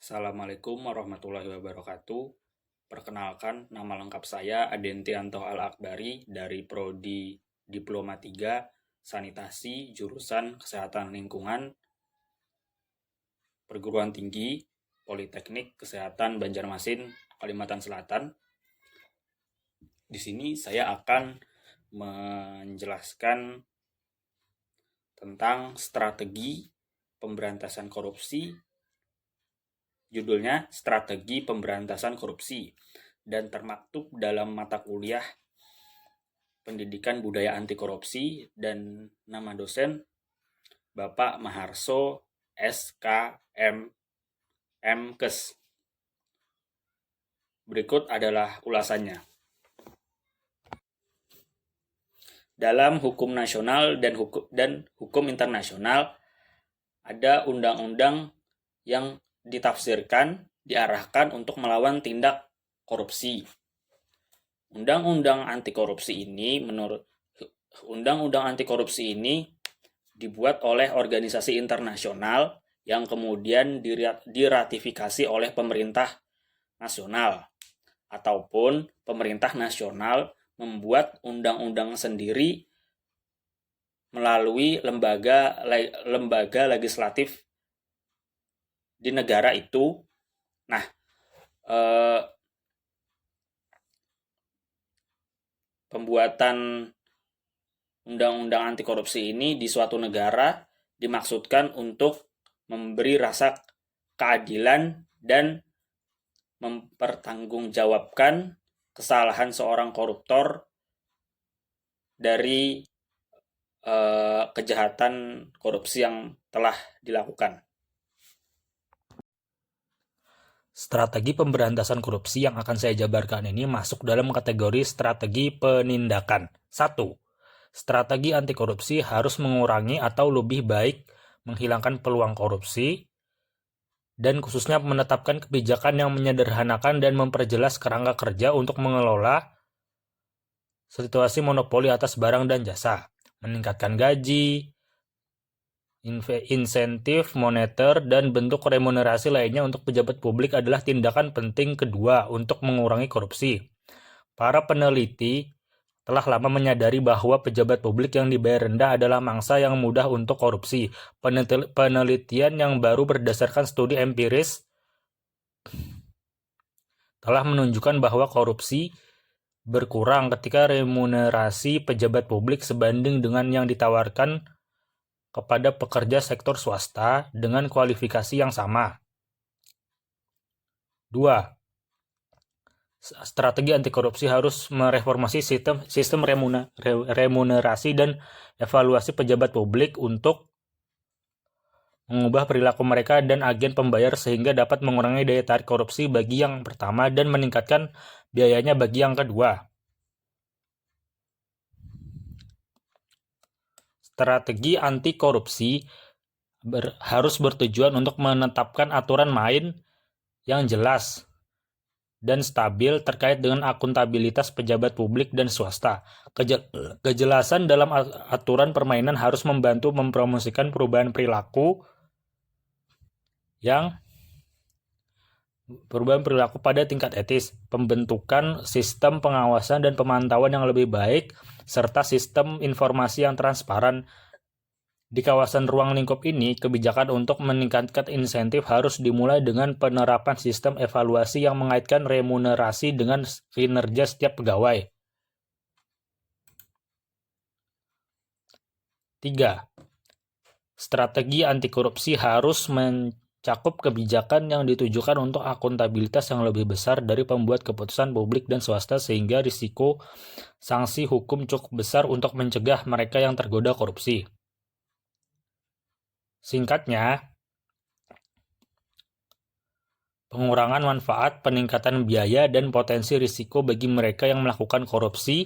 Assalamualaikum warahmatullahi wabarakatuh. Perkenalkan, nama lengkap saya Adentianto Al-Akbari dari Prodi Diploma 3 Sanitasi jurusan Kesehatan Lingkungan Perguruan Tinggi Politeknik Kesehatan Banjarmasin, Kalimantan Selatan. Di sini saya akan menjelaskan tentang strategi pemberantasan korupsi. Judulnya Strategi Pemberantasan Korupsi dan termaktub dalam mata kuliah Pendidikan Budaya Anti Korupsi dan nama dosen Bapak Maharso SKM MKes. Berikut adalah ulasannya. Dalam hukum nasional dan hukum internasional ada undang-undang yang ditafsirkan, diarahkan untuk melawan tindak korupsi. Undang-undang anti korupsi ini dibuat oleh organisasi internasional yang kemudian diratifikasi oleh pemerintah nasional, ataupun pemerintah nasional membuat undang-undang sendiri melalui lembaga legislatif di negara itu. Nah, pembuatan undang-undang anti korupsi ini di suatu negara dimaksudkan untuk memberi rasa keadilan dan mempertanggungjawabkan kesalahan seorang koruptor dari kejahatan korupsi yang telah dilakukan. Strategi pemberantasan korupsi yang akan saya jabarkan ini masuk dalam kategori strategi penindakan. 1. Strategi anti korupsi harus mengurangi atau lebih baik menghilangkan peluang korupsi dan khususnya menetapkan kebijakan yang menyederhanakan dan memperjelas kerangka kerja untuk mengelola situasi monopoli atas barang dan jasa, meningkatkan gaji, insentif moneter, dan bentuk remunerasi lainnya untuk pejabat publik adalah tindakan penting kedua untuk mengurangi korupsi. Para peneliti telah lama menyadari bahwa pejabat publik yang dibayar rendah adalah mangsa yang mudah untuk korupsi. Penelitian yang baru berdasarkan studi empiris telah menunjukkan bahwa korupsi berkurang ketika remunerasi pejabat publik sebanding dengan yang ditawarkan kepada pekerja sektor swasta dengan kualifikasi yang sama. 2. Strategi anti korupsi harus mereformasi sistem remunerasi dan evaluasi pejabat publik untuk mengubah perilaku mereka dan agen pembayar sehingga dapat mengurangi daya tarik korupsi bagi yang pertama dan meningkatkan biayanya bagi yang kedua. Strategi anti korupsi harus bertujuan untuk menetapkan aturan main yang jelas dan stabil terkait dengan akuntabilitas pejabat publik dan swasta. Kejelasan dalam aturan permainan harus membantu mempromosikan perubahan perilaku pada tingkat etis, pembentukan sistem pengawasan dan pemantauan yang lebih baik, serta sistem informasi yang transparan. Di kawasan ruang lingkup ini, kebijakan untuk meningkatkan insentif harus dimulai dengan penerapan sistem evaluasi yang mengaitkan remunerasi dengan kinerja setiap pegawai. 3. Strategi anti korupsi harus mencakup kebijakan yang ditujukan untuk akuntabilitas yang lebih besar dari pembuat keputusan publik dan swasta sehingga risiko sanksi hukum cukup besar untuk mencegah mereka yang tergoda korupsi. Singkatnya, pengurangan manfaat, peningkatan biaya, dan potensi risiko bagi mereka yang melakukan korupsi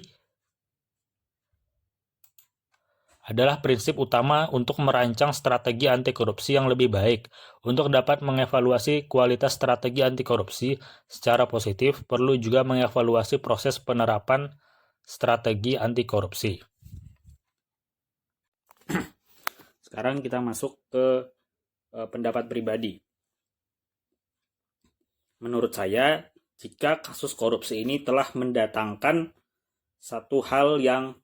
adalah prinsip utama untuk merancang strategi anti korupsi yang lebih baik. Untuk dapat mengevaluasi kualitas strategi anti korupsi secara positif, perlu juga mengevaluasi proses penerapan strategi anti korupsi. Sekarang kita masuk ke pendapat pribadi. menurut saya, jika kasus korupsi ini telah mendatangkan satu hal yang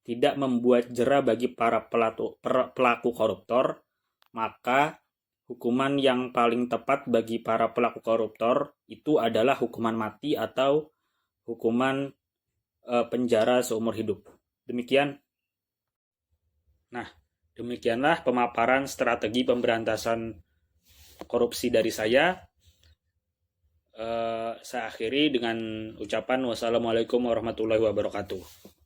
tidak membuat jera bagi para pelaku koruptor, maka hukuman yang paling tepat bagi para pelaku koruptor itu adalah hukuman mati atau hukuman penjara seumur hidup. Demikian. Nah, demikianlah pemaparan strategi pemberantasan korupsi dari saya. Saya akhiri dengan ucapan wassalamualaikum warahmatullahi wabarakatuh.